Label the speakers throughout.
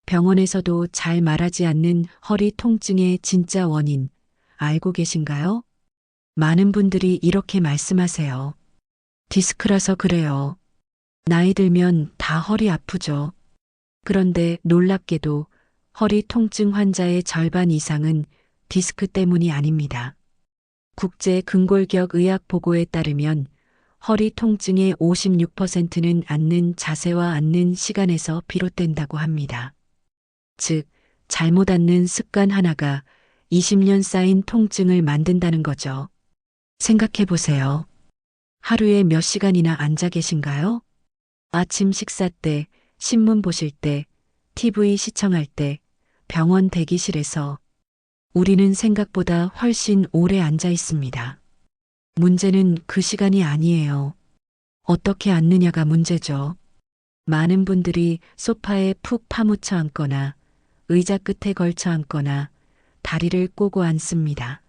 Speaker 1: 병원에서도 잘 말하지 않는 허리 통증의 진짜 원인 알고 계신가요? 많은 분들이 이렇게 말씀하세요. 디스크라서 그래요. 나이 들면 다 허리 아프죠. 그런데 놀랍게도 허리 통증 환자의 절반 이상은 디스크 때문이 아닙니다. 국제 근골격 의학 보고에 따르면 허리 통증의 56%는 앉는 자세와 앉는 시간에서 비롯된다고 합니다. 즉, 잘못 앉는 습관 하나가 20년 쌓인 통증을 만든다는 거죠. 생각해 보세요. 하루에 몇 시간이나 앉아 계신가요? 아침 식사 때, 신문 보실 때, TV 시청할 때, 병원 대기실에서 우리는 생각보다 훨씬 오래 앉아 있습니다. 문제는 그 시간이 아니에요. 어떻게 앉느냐가 문제죠. 많은 분들이 소파에 푹 파묻혀 앉거나 의자 끝에 걸쳐 앉거나 다리를 꼬고 앉습니다.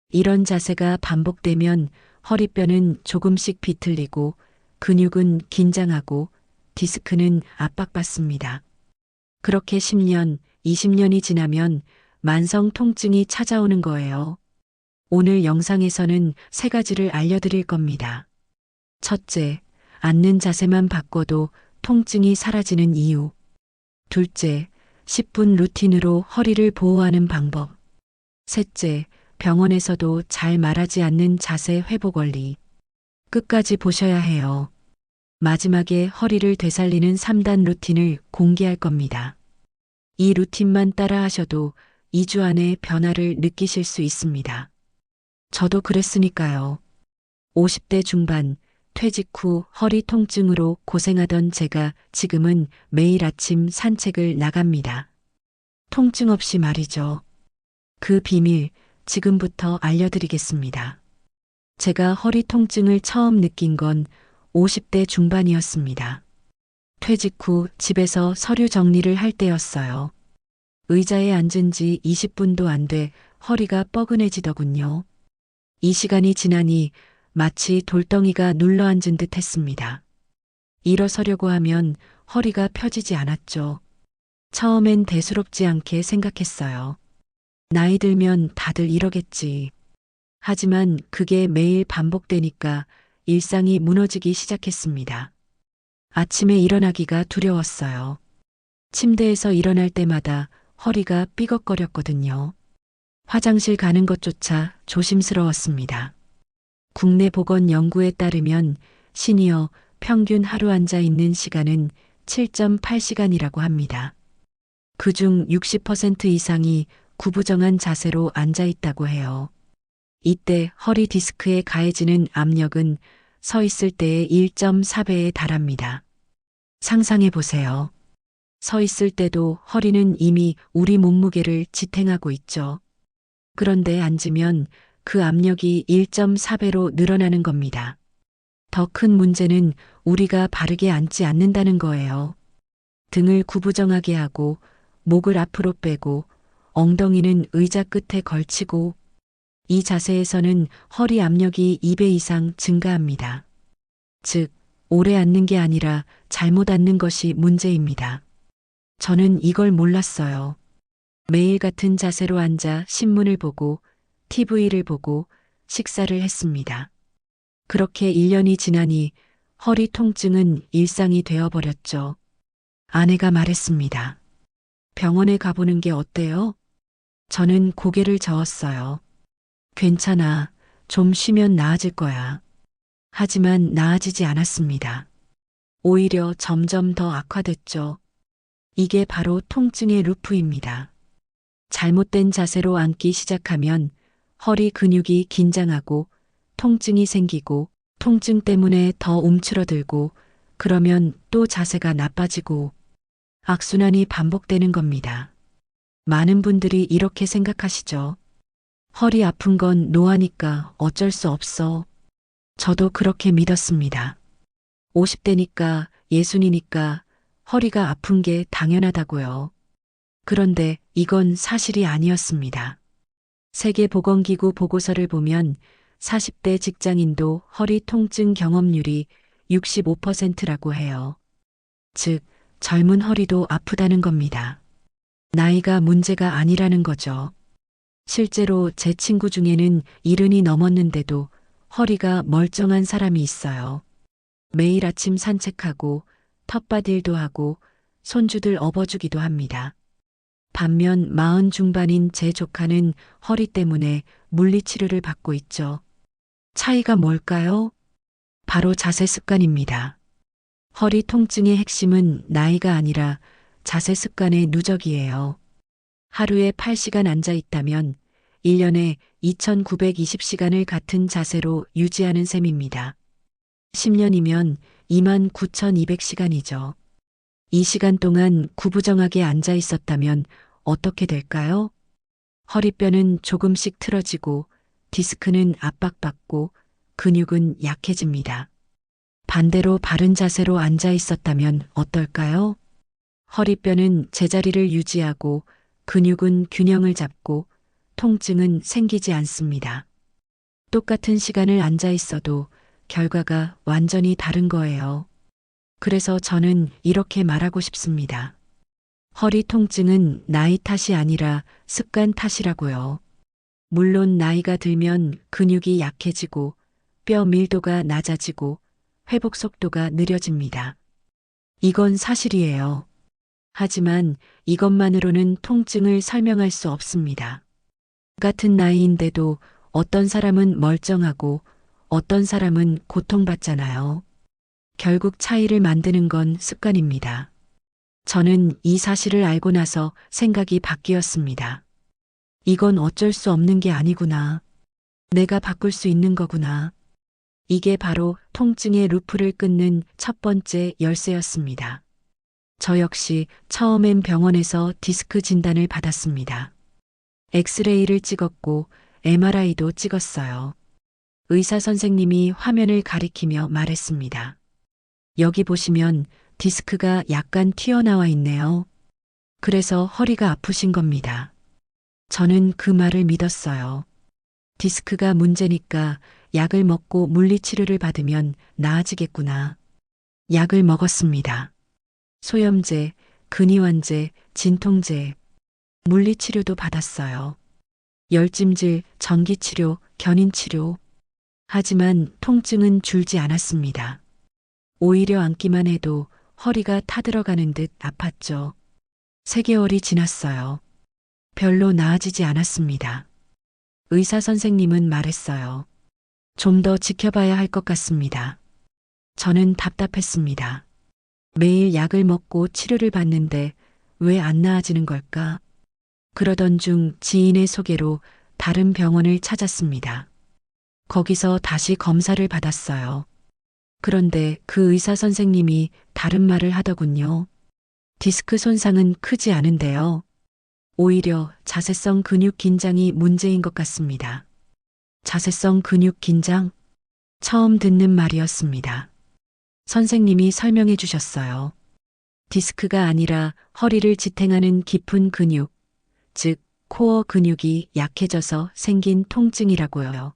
Speaker 1: 이런 자세가 반복되면 허리뼈는 조금씩 비틀리고 근육은 긴장하고 디스크는 압박받습니다. 그렇게 10년, 20년이 지나면 만성 통증이 찾아오는 거예요. 오늘 영상에서는 3가지를 알려드릴 겁니다. 첫째, 앉는 자세만 바꿔도 통증이 사라지는 이유. 둘째, 10분 루틴으로 허리를 보호하는 방법. 셋째, 병원에서도 잘 말하지 않는 자세 회복 원리. 끝까지 보셔야 해요. 마지막에 허리를 되살리는 3단 루틴을 공개할 겁니다. 이 루틴만 따라 하셔도 2주 안에 변화를 느끼실 수 있습니다. 저도 그랬으니까요. 50대 중반, 퇴직 후 허리 통증으로 고생하던 제가 지금은 매일 아침 산책을 나갑니다. 통증 없이 말이죠. 그 비밀 지금부터 알려드리겠습니다. 제가 허리 통증을 처음 느낀 건 50대 중반이었습니다. 퇴직 후 집에서 서류 정리를 할 때였어요. 의자에 앉은 지 20분도 안 돼 허리가 뻐근해지더군요. 이 시간이 지나니 마치 돌덩이가 눌러앉은 듯 했습니다. 일어서려고 하면 허리가 펴지지 않았죠. 처음엔 대수롭지 않게 생각했어요. 나이 들면 다들 이러겠지. 하지만 그게 매일 반복되니까 일상이 무너지기 시작했습니다. 아침에 일어나기가 두려웠어요. 침대에서 일어날 때마다 허리가 삐걱거렸거든요. 화장실 가는 것조차 조심스러웠습니다. 국내 보건 연구에 따르면 시니어 평균 하루 앉아 있는 시간은 7.8시간이라고 합니다. 그중 60% 이상이 구부정한 자세로 앉아 있다고 해요. 이때 허리 디스크에 가해지는 압력은 서 있을 때의 1.4배에 달합니다. 상상해 보세요. 서 있을 때도 허리는 이미 우리 몸무게를 지탱하고 있죠. 그런데 앉으면 그 압력이 1.4배로 늘어나는 겁니다. 더 큰 문제는 우리가 바르게 앉지 않는다는 거예요. 등을 구부정하게 하고 목을 앞으로 빼고 엉덩이는 의자 끝에 걸치고 이 자세에서는 허리 압력이 2배 이상 증가합니다. 즉, 오래 앉는 게 아니라 잘못 앉는 것이 문제입니다. 저는 이걸 몰랐어요. 매일 같은 자세로 앉아 신문을 보고 TV를 보고 식사를 했습니다. 그렇게 1년이 지나니 허리 통증은 일상이 되어버렸죠. 아내가 말했습니다. 병원에 가보는 게 어때요? 저는 고개를 저었어요. 괜찮아. 좀 쉬면 나아질 거야. 하지만 나아지지 않았습니다. 오히려 점점 더 악화됐죠. 이게 바로 통증의 루프입니다. 잘못된 자세로 앉기 시작하면 허리 근육이 긴장하고 통증이 생기고 통증 때문에 더 움츠러들고 그러면 또 자세가 나빠지고 악순환이 반복되는 겁니다. 많은 분들이 이렇게 생각하시죠. 허리 아픈 건 노화니까 어쩔 수 없어. 저도 그렇게 믿었습니다. 50대니까 예순이니까 허리가 아픈 게 당연하다고요. 그런데 이건 사실이 아니었습니다. 세계보건기구 보고서를 보면 40대 직장인도 허리 통증 경험률이 65%라고 해요. 즉, 젊은 허리도 아프다는 겁니다. 나이가 문제가 아니라는 거죠. 실제로 제 친구 중에는 70이 넘었는데도 허리가 멀쩡한 사람이 있어요. 매일 아침 산책하고 텃밭 일도 하고 손주들 업어주기도 합니다. 반면 40 중반인 제 조카는 허리 때문에 물리치료를 받고 있죠. 차이가 뭘까요? 바로 자세 습관입니다. 허리 통증의 핵심은 나이가 아니라 자세 습관의 누적이에요. 하루에 8시간 앉아 있다면 1년에 2920시간을 같은 자세로 유지하는 셈입니다. 10년이면 29,200시간이죠. 이 시간 동안 구부정하게 앉아 있었다면 어떻게 될까요? 허리뼈는 조금씩 틀어지고 디스크는 압박받고 근육은 약해집니다. 반대로 바른 자세로 앉아 있었다면 어떨까요? 허리뼈는 제자리를 유지하고 근육은 균형을 잡고 통증은 생기지 않습니다. 똑같은 시간을 앉아 있어도 결과가 완전히 다른 거예요. 그래서 저는 이렇게 말하고 싶습니다. 허리 통증은 나이 탓이 아니라 습관 탓이라고요. 물론 나이가 들면 근육이 약해지고 뼈 밀도가 낮아지고 회복 속도가 느려집니다. 이건 사실이에요. 하지만 이것만으로는 통증을 설명할 수 없습니다. 같은 나이인데도 어떤 사람은 멀쩡하고 어떤 사람은 고통받잖아요. 결국 차이를 만드는 건 습관입니다. 저는 이 사실을 알고 나서 생각이 바뀌었습니다. 이건 어쩔 수 없는 게 아니구나. 내가 바꿀 수 있는 거구나. 이게 바로 통증의 루프를 끊는 첫 번째 열쇠였습니다. 저 역시 처음엔 병원에서 디스크 진단을 받았습니다. 엑스레이를 찍었고 MRI도 찍었어요. 의사 선생님이 화면을 가리키며 말했습니다. 여기 보시면 디스크가 약간 튀어나와 있네요. 그래서 허리가 아프신 겁니다. 저는 그 말을 믿었어요. 디스크가 문제니까 약을 먹고 물리치료를 받으면 나아지겠구나. 약을 먹었습니다. 소염제, 근이완제, 진통제, 물리치료도 받았어요. 열찜질, 전기치료, 견인치료. 하지만 통증은 줄지 않았습니다. 오히려 앉기만 해도 허리가 타들어가는 듯 아팠죠. 3개월이 지났어요. 별로 나아지지 않았습니다. 의사 선생님은 말했어요. 좀 더 지켜봐야 할 것 같습니다. 저는 답답했습니다. 매일 약을 먹고 치료를 받는데 왜 안 나아지는 걸까? 그러던 중 지인의 소개로 다른 병원을 찾았습니다. 거기서 다시 검사를 받았어요. 그런데 그 의사 선생님이 다른 말을 하더군요. 디스크 손상은 크지 않은데요. 오히려 자세성 근육 긴장이 문제인 것 같습니다. 자세성 근육 긴장? 처음 듣는 말이었습니다. 선생님이 설명해 주셨어요. 디스크가 아니라 허리를 지탱하는 깊은 근육, 즉 코어 근육이 약해져서 생긴 통증이라고요.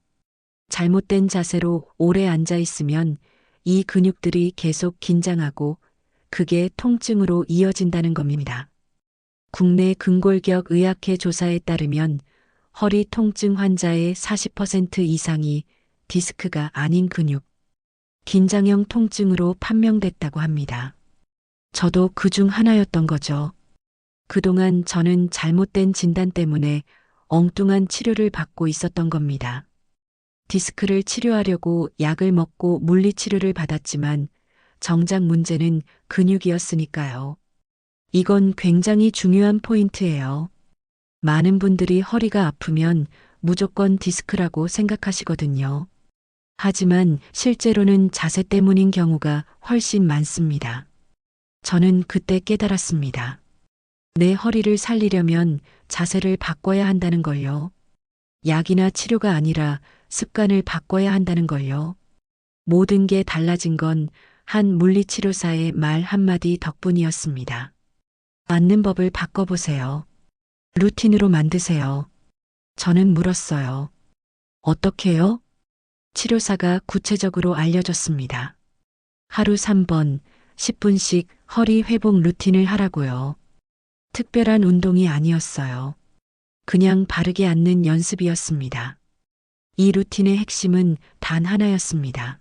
Speaker 1: 잘못된 자세로 오래 앉아 있으면 이 근육들이 계속 긴장하고 그게 통증으로 이어진다는 겁니다. 국내 근골격 의학회 조사에 따르면 허리 통증 환자의 40% 이상이 디스크가 아닌 근육, 긴장형 통증으로 판명됐다고 합니다. 저도 그중 하나였던 거죠. 그동안 저는 잘못된 진단 때문에 엉뚱한 치료를 받고 있었던 겁니다. 디스크를 치료하려고 약을 먹고 물리치료를 받았지만 정작 문제는 근육이었으니까요. 이건 굉장히 중요한 포인트예요. 많은 분들이 허리가 아프면 무조건 디스크라고 생각하시거든요. 하지만 실제로는 자세 때문인 경우가 훨씬 많습니다. 저는 그때 깨달았습니다. 내 허리를 살리려면 자세를 바꿔야 한다는 걸요. 약이나 치료가 아니라 습관을 바꿔야 한다는 걸요. 모든 게 달라진 건 한 물리치료사의 말 한마디 덕분이었습니다. 앉는 법을 바꿔보세요. 루틴으로 만드세요. 저는 물었어요. 어떻게요? 치료사가 구체적으로 알려줬습니다. 하루 3번, 10분씩 허리 회복 루틴을 하라고요. 특별한 운동이 아니었어요. 그냥 바르게 앉는 연습이었습니다. 이 루틴의 핵심은 단 하나였습니다.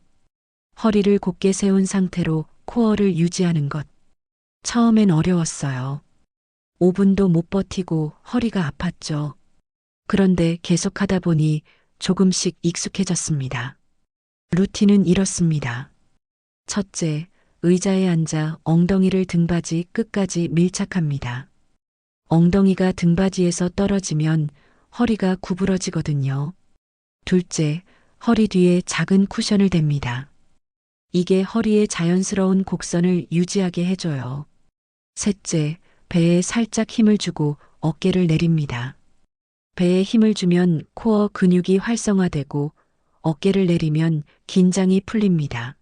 Speaker 1: 허리를 곧게 세운 상태로 코어를 유지하는 것. 처음엔 어려웠어요. 5분도 못 버티고 허리가 아팠죠. 그런데 계속하다 보니 조금씩 익숙해졌습니다. 루틴은 이렇습니다. 첫째, 의자에 앉아 엉덩이를 등받이 끝까지 밀착합니다. 엉덩이가 등받이에서 떨어지면 허리가 구부러지거든요. 둘째, 허리 뒤에 작은 쿠션을 댑니다. 이게 허리의 자연스러운 곡선을 유지하게 해줘요. 셋째, 배에 살짝 힘을 주고 어깨를 내립니다. 배에 힘을 주면 코어 근육이 활성화되고 어깨를 내리면 긴장이 풀립니다.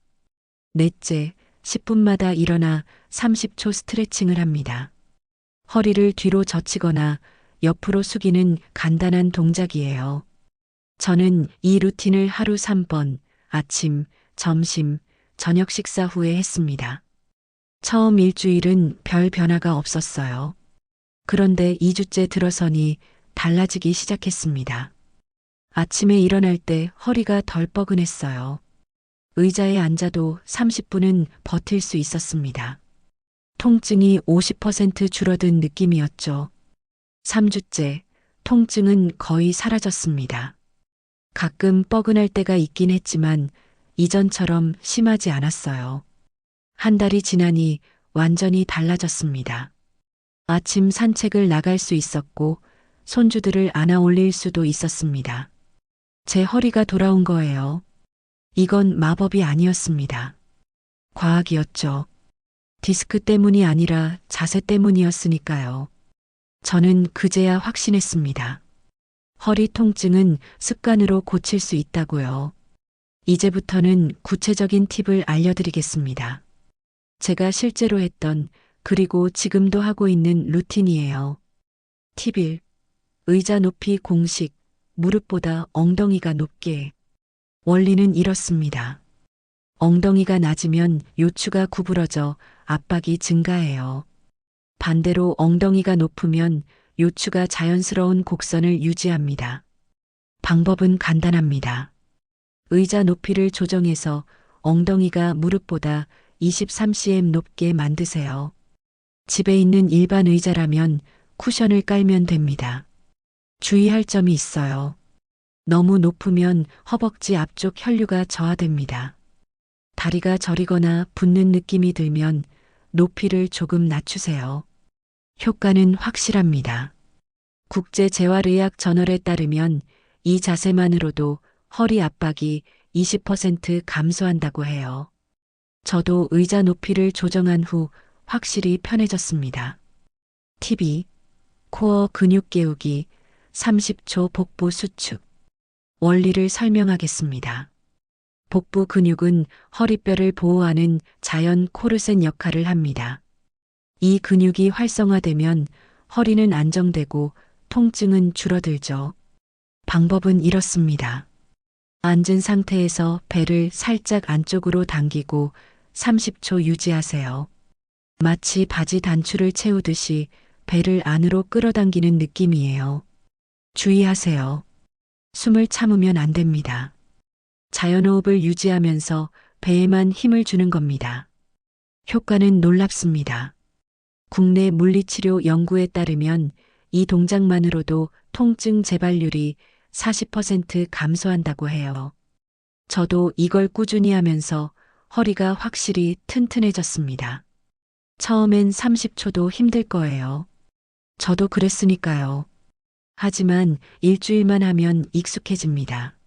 Speaker 1: 넷째, 10분마다 일어나 30초 스트레칭을 합니다. 허리를 뒤로 젖히거나 옆으로 숙이는 간단한 동작이에요. 저는 이 루틴을 하루 3번, 아침, 점심, 저녁 식사 후에 했습니다. 처음 일주일은 별 변화가 없었어요. 그런데 2주째 들어서니 달라지기 시작했습니다. 아침에 일어날 때 허리가 덜 뻐근했어요. 의자에 앉아도 30분은 버틸 수 있었습니다. 통증이 50% 줄어든 느낌이었죠. 3주째, 통증은 거의 사라졌습니다. 가끔 뻐근할 때가 있긴 했지만 이전처럼 심하지 않았어요. 한 달이 지나니 완전히 달라졌습니다. 아침 산책을 나갈 수 있었고 손주들을 안아 올릴 수도 있었습니다. 제 허리가 돌아온 거예요. 이건 마법이 아니었습니다. 과학이었죠. 디스크 때문이 아니라 자세 때문이었으니까요. 저는 그제야 확신했습니다. 허리 통증은 습관으로 고칠 수 있다고요. 이제부터는 구체적인 팁을 알려드리겠습니다. 제가 실제로 했던 그리고 지금도 하고 있는 루틴이에요. 팁 1. 의자 높이 공식, 무릎보다 엉덩이가 높게. 원리는 이렇습니다. 엉덩이가 낮으면 요추가 구부러져 압박이 증가해요. 반대로 엉덩이가 높으면 요추가 자연스러운 곡선을 유지합니다. 방법은 간단합니다. 의자 높이를 조정해서 엉덩이가 무릎보다 23cm 높게 만드세요. 집에 있는 일반 의자라면 쿠션을 깔면 됩니다. 주의할 점이 있어요. 너무 높으면 허벅지 앞쪽 혈류가 저하됩니다. 다리가 저리거나 붓는 느낌이 들면 높이를 조금 낮추세요. 효과는 확실합니다. 국제재활의학 저널에 따르면 이 자세만으로도 허리 압박이 20% 감소한다고 해요. 저도 의자 높이를 조정한 후 확실히 편해졌습니다. 팁 2. 코어 근육 깨우기 30초 복부 수축. 원리를 설명하겠습니다. 복부 근육은 허리뼈를 보호하는 자연 코르셋 역할을 합니다. 이 근육이 활성화되면 허리는 안정되고 통증은 줄어들죠. 방법은 이렇습니다. 앉은 상태에서 배를 살짝 안쪽으로 당기고 30초 유지하세요. 마치 바지 단추를 채우듯이 배를 안으로 끌어당기는 느낌이에요. 주의하세요. 숨을 참으면 안 됩니다. 자연호흡을 유지하면서 배에만 힘을 주는 겁니다. 효과는 놀랍습니다. 국내 물리치료 연구에 따르면 이 동작만으로도 통증 재발률이 40% 감소한다고 해요. 저도 이걸 꾸준히 하면서 허리가 확실히 튼튼해졌습니다. 처음엔 30초도 힘들 거예요. 저도 그랬으니까요. 하지만 일주일만 하면 익숙해집니다.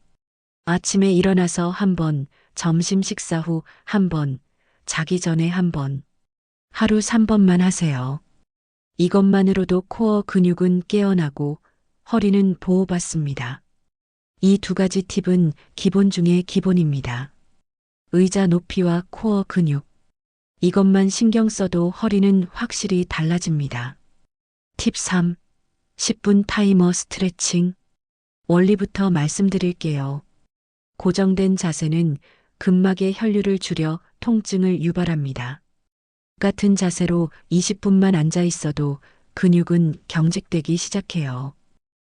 Speaker 1: 아침에 일어나서 한 번, 점심 식사 후 한 번, 자기 전에 한 번. 하루 3번만 하세요. 이것만으로도 코어 근육은 깨어나고 허리는 보호받습니다. 이 두 가지 팁은 기본 중의 기본입니다. 의자 높이와 코어 근육. 이것만 신경 써도 허리는 확실히 달라집니다. 팁 3. 10분 타이머 스트레칭. 원리부터 말씀드릴게요. 고정된 자세는 근막의 혈류를 줄여 통증을 유발합니다. 같은 자세로 20분만 앉아 있어도 근육은 경직되기 시작해요.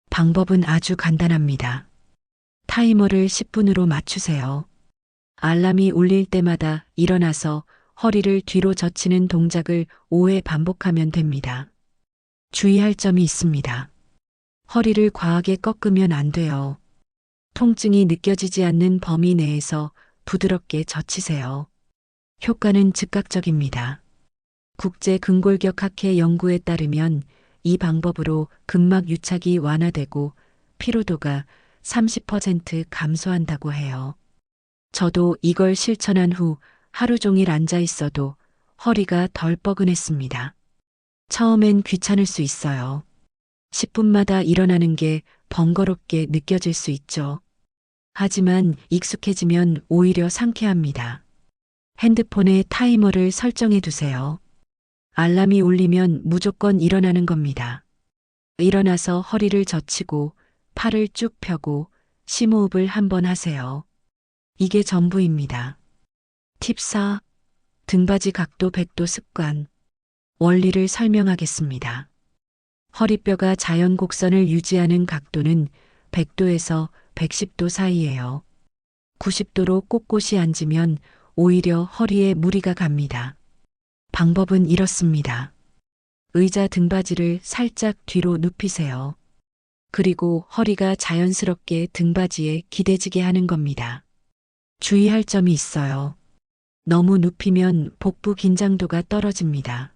Speaker 1: 방법은 아주 간단합니다. 타이머를 10분으로 맞추세요. 알람이 울릴 때마다 일어나서 허리를 뒤로 젖히는 동작을 5회 반복하면 됩니다. 주의할 점이 있습니다. 허리를 과하게 꺾으면 안 돼요. 통증이 느껴지지 않는 범위 내에서 부드럽게 젖히세요. 효과는 즉각적입니다. 국제근골격학회 연구에 따르면 이 방법으로 근막 유착이 완화되고 피로도가 30% 감소한다고 해요. 저도 이걸 실천한 후 하루 종일 앉아 있어도 허리가 덜 뻐근했습니다. 처음엔 귀찮을 수 있어요. 10분마다 일어나는 게 번거롭게 느껴질 수 있죠. 하지만 익숙해지면 오히려 상쾌합니다. 핸드폰에 타이머를 설정해 두세요. 알람이 울리면 무조건 일어나는 겁니다. 일어나서 허리를 젖히고 팔을 쭉 펴고 심호흡을 한번 하세요. 이게 전부입니다. 팁 4. 등받이 각도 100도 습관. 원리를 설명하겠습니다. 허리뼈가 자연 곡선을 유지하는 각도는 100도에서 110도 사이예요. 90도로 꼿꼿이 앉으면 오히려 허리에 무리가 갑니다. 방법은 이렇습니다. 의자 등받이를 살짝 뒤로 눕히세요. 그리고 허리가 자연스럽게 등받이에 기대지게 하는 겁니다. 주의할 점이 있어요. 너무 눕히면 복부 긴장도가 떨어집니다.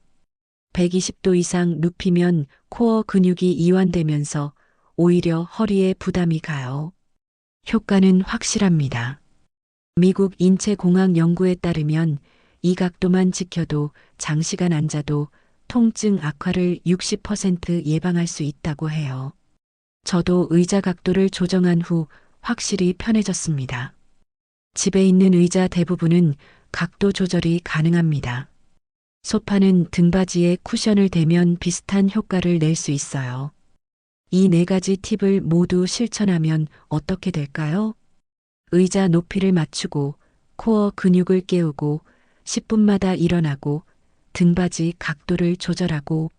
Speaker 1: 120도 이상 눕히면 코어 근육이 이완되면서 오히려 허리에 부담이 가요. 효과는 확실합니다. 미국 인체공학 연구에 따르면 이 각도만 지켜도 장시간 앉아도 통증 악화를 60% 예방할 수 있다고 해요. 저도 의자 각도를 조정한 후 확실히 편해졌습니다. 집에 있는 의자 대부분은 각도 조절이 가능합니다. 소파는 등받이에 쿠션을 대면 비슷한 효과를 낼 수 있어요. 이 4가지 팁을 모두 실천하면 어떻게 될까요? 의자 높이를 맞추고 코어 근육을 깨우고 10분마다 일어나고 등받이 각도를 조절하고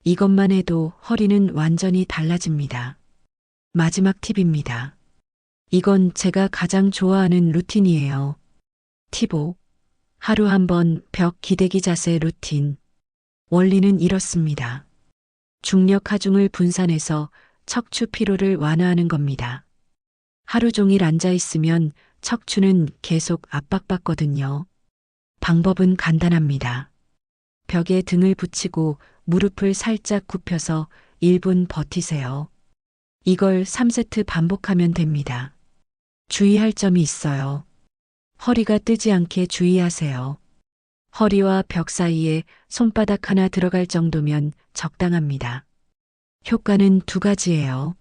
Speaker 1: 이것만 해도 허리는 완전히 달라집니다. 마지막 팁입니다. 이건 제가 가장 좋아하는 루틴이에요. 팁 5. 하루 한 번 벽 기대기 자세 루틴. 원리는 이렇습니다. 중력 하중을 분산해서 척추 피로를 완화하는 겁니다. 하루 종일 앉아 있으면 척추는 계속 압박받거든요. 방법은 간단합니다. 벽에 등을 붙이고 무릎을 살짝 굽혀서 1분 버티세요. 이걸 3세트 반복하면 됩니다. 주의할 점이 있어요. 허리가 뜨지 않게 주의하세요. 허리와 벽 사이에 손바닥 하나 들어갈 정도면 적당합니다. 효과는 2가지예요.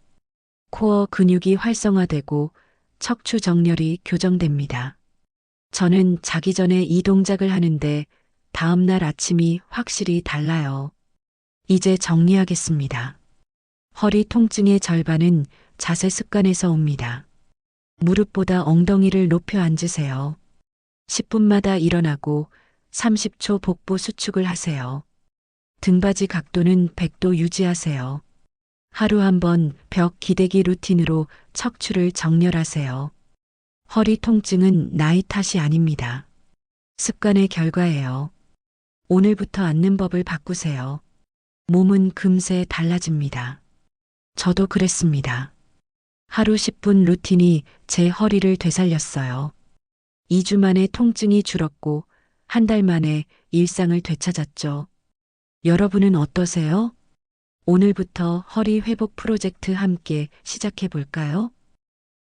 Speaker 1: 코어 근육이 활성화되고 척추 정렬이 교정됩니다. 저는 자기 전에 이 동작을 하는데 다음날 아침이 확실히 달라요. 이제 정리하겠습니다. 허리 통증의 절반은 자세 습관에서 옵니다. 무릎보다 엉덩이를 높여 앉으세요. 10분마다 일어나고 30초 복부 수축을 하세요. 등받이 각도는 100도 유지하세요. 하루 한 번 벽 기대기 루틴으로 척추를 정렬하세요. 허리 통증은 나이 탓이 아닙니다. 습관의 결과예요. 오늘부터 앉는 법을 바꾸세요. 몸은 금세 달라집니다. 저도 그랬습니다. 하루 10분 루틴이 제 허리를 되살렸어요. 2주 만에 통증이 줄었고 한 달 만에 일상을 되찾았죠. 여러분은 어떠세요? 오늘부터 허리 회복 프로젝트 함께 시작해 볼까요?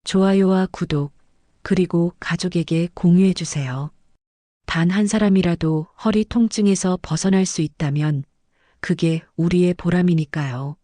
Speaker 1: 좋아요와 구독, 그리고 가족에게 공유해 주세요. 단 한 사람이라도 허리 통증에서 벗어날 수 있다면 그게 우리의 보람이니까요.